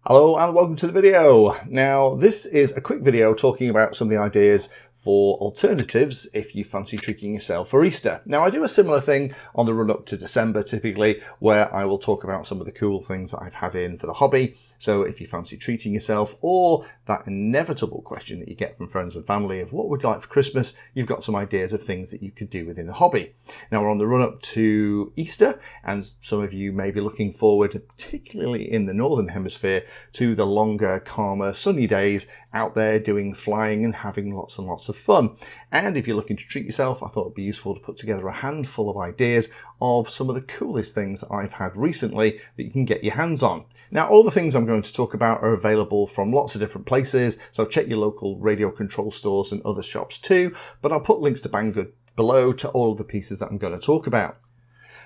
Hello and welcome to the video. Now this is a quick video talking about some of the ideas for alternatives if you fancy treating yourself for Easter. Now I do a similar thing on the run up to December typically, where I will talk about some of the cool things that I've had in for the hobby. So if you fancy treating yourself, or that inevitable question that you get from friends and family of what would you like for Christmas, you've got some ideas of things that you could do within the hobby. Now we're on the run up to Easter, and some of you may be looking forward, particularly in the Northern Hemisphere, to the longer, calmer, sunny days out there doing flying and having lots and lots of fun. And if you're looking to treat yourself, I thought it'd be useful to put together a handful of ideas of some of the coolest things that I've had recently that you can get your hands on. Now, all the things I'm going to talk about are available from lots of different places, so check your local radio control stores and other shops too, but I'll put links to Banggood below to all of the pieces that I'm going to talk about.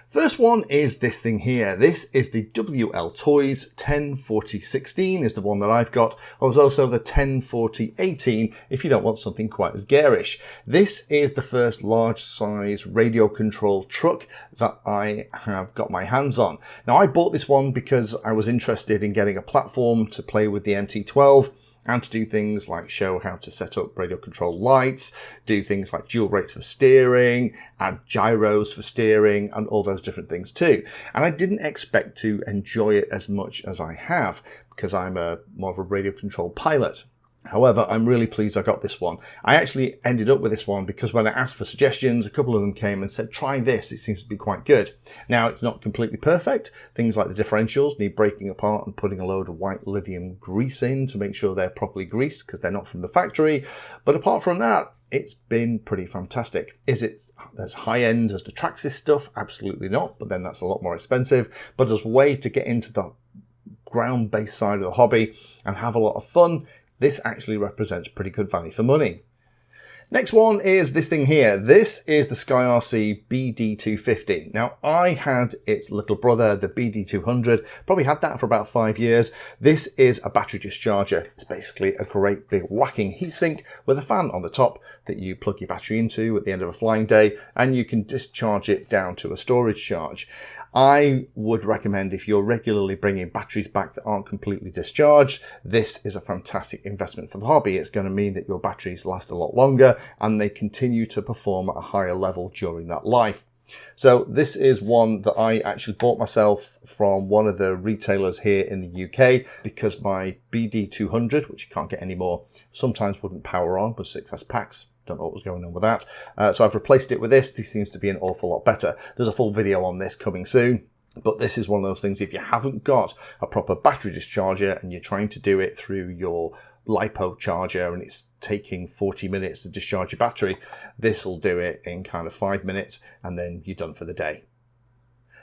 First one is this thing here. This is the WLTOYS 104016 is the one that I've got. Well, there's also the 104018 if you don't want something quite as garish. This is the first large size radio control truck that I have got my hands on. Now I bought this one because I was interested in getting a platform to play with the MT12 and to do things like show how to set up radio control lights, do things like dual rates for steering, add gyros for steering, and all those different things too. And I didn't expect to enjoy it as much as I have, because I'm more of a radio control pilot. However, I'm really pleased I got this one. I actually ended up with this one because when I asked for suggestions, a couple of them came and said, try this, it seems to be quite good. Now, it's not completely perfect. Things like the differentials need breaking apart and putting a load of white lithium grease in to make sure they're properly greased because they're not from the factory. But apart from that, it's been pretty fantastic. Is it as high end as the Traxxas stuff? Absolutely not, but then that's a lot more expensive. But as a way to get into the ground-based side of the hobby and have a lot of fun, this actually represents pretty good value for money. Next one is this thing here. This is the SkyRC BD250. Now I had its little brother, the BD200, probably had that for about 5 years. This is a battery discharger. It's basically a great big whacking heatsink with a fan on the top that you plug your battery into at the end of a flying day, and you can discharge it down to a storage charge. I would recommend, if you're regularly bringing batteries back that aren't completely discharged, this is a fantastic investment for the hobby. It's going to mean that your batteries last a lot longer and they continue to perform at a higher level during that life. So this is one that I actually bought myself from one of the retailers here in the UK because my BD200, which you can't get anymore, sometimes wouldn't power on with 6S packs. Don't know what was going on with that. So I've replaced it with this. This seems to be an awful lot better. There's a full video on this coming soon. But this is one of those things, if you haven't got a proper battery discharger and you're trying to do it through your LiPo charger and it's taking 40 minutes to discharge your battery, this will do it in kind of 5 minutes and then you're done for the day.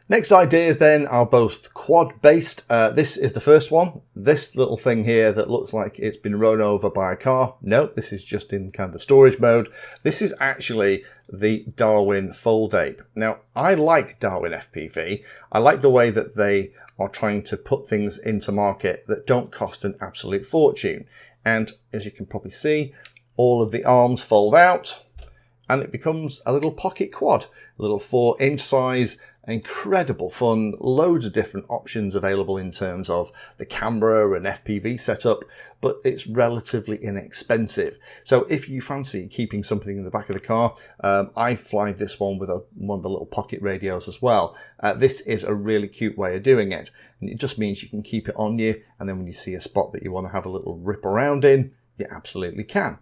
Next ideas then are both quad based. This is the first one. This little thing here that looks like it's been run over by a car. No, this is just in kind of the storage mode. This is actually the Darwin Fold Ape. Now, I like DarwinFPV. I like the way that they are trying to put things into market that don't cost an absolute fortune. And as you can probably see, all of the arms fold out and it becomes a little pocket quad, a little 4-inch size. Incredible fun, loads of different options available in terms of the camera and FPV setup, but it's relatively inexpensive. So if you fancy keeping something in the back of the car, I fly this one with one of the little pocket radios as well. This is a really cute way of doing it. And it just means you can keep it on you, and then when you see a spot that you want to have a little rip around in, you absolutely can.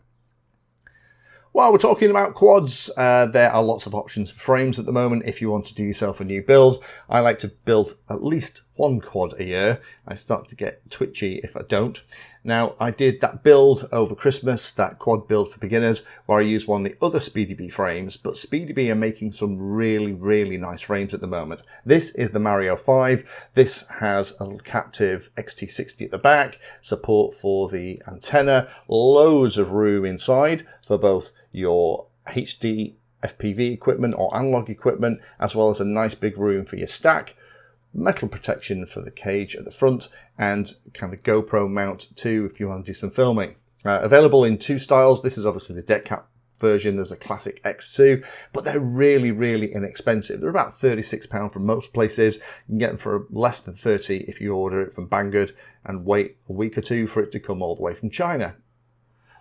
While we're talking about quads, there are lots of options for frames at the moment if you want to do yourself a new build. I like to build at least one quad a year. I start to get twitchy if I don't. Now, I did that build over Christmas, that quad build for beginners, where I used one of the other Speedybee frames, but Speedybee are making some really, really nice frames at the moment. This is the Mario 5. This has a captive XT60 at the back, support for the antenna, loads of room inside for both your HD FPV equipment or analog equipment, as well as a nice big room for your stack, metal protection for the cage at the front, and kind of GoPro mount too if you want to do some filming. Available in two styles. This is obviously the deck cap version, there's a classic X2, but they're really, really inexpensive. They're about £36 from most places. You can get them for less than 30 if you order it from Banggood and wait a week or two for it to come all the way from China.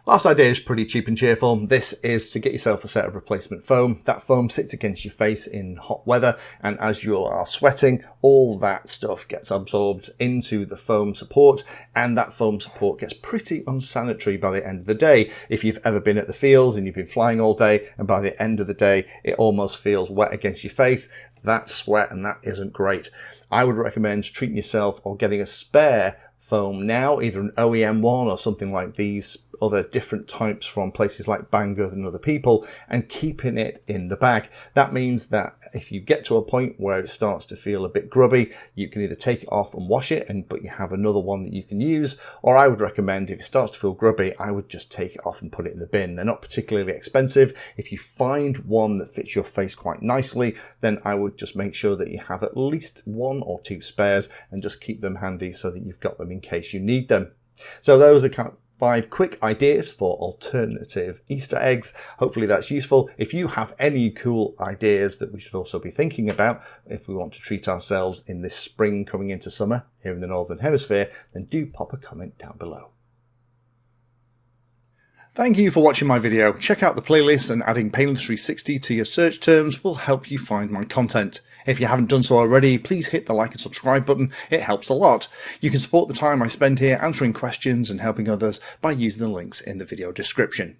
Last idea is pretty cheap and cheerful. This is to get yourself a set of replacement foam. That foam sits against your face in hot weather, and as you are sweating, all that stuff gets absorbed into the foam support, and that foam support gets pretty unsanitary by the end of the day. If you've ever been at the field and you've been flying all day, and by the end of the day it almost feels wet against your face, that's sweat and that isn't great. I would recommend treating yourself or getting a spare foam now, either an OEM one or something like these other different types from places like Banggood and other people, and keeping it in the bag. That means that if you get to a point where it starts to feel a bit grubby, you can either take it off and wash it, but you have another one that you can use, or I would recommend, if it starts to feel grubby, I would just take it off and put it in the bin. They're not particularly expensive. If you find one that fits your face quite nicely, then I would just make sure that you have at least 1 or 2 spares and just keep them handy so that you've got them in case you need them. So those are kind of 5 quick ideas for alternative Easter eggs. Hopefully that's useful. If you have any cool ideas that we should also be thinking about if we want to treat ourselves in this spring coming into summer here in the Northern Hemisphere, then do pop a comment down below. Thank you for watching my video. Check out the playlist, and adding Pedantry 60 to your search terms will help you find my content. If you haven't done so already, please hit the like and subscribe button. It helps a lot. You can support the time I spend here answering questions and helping others by using the links in the video description.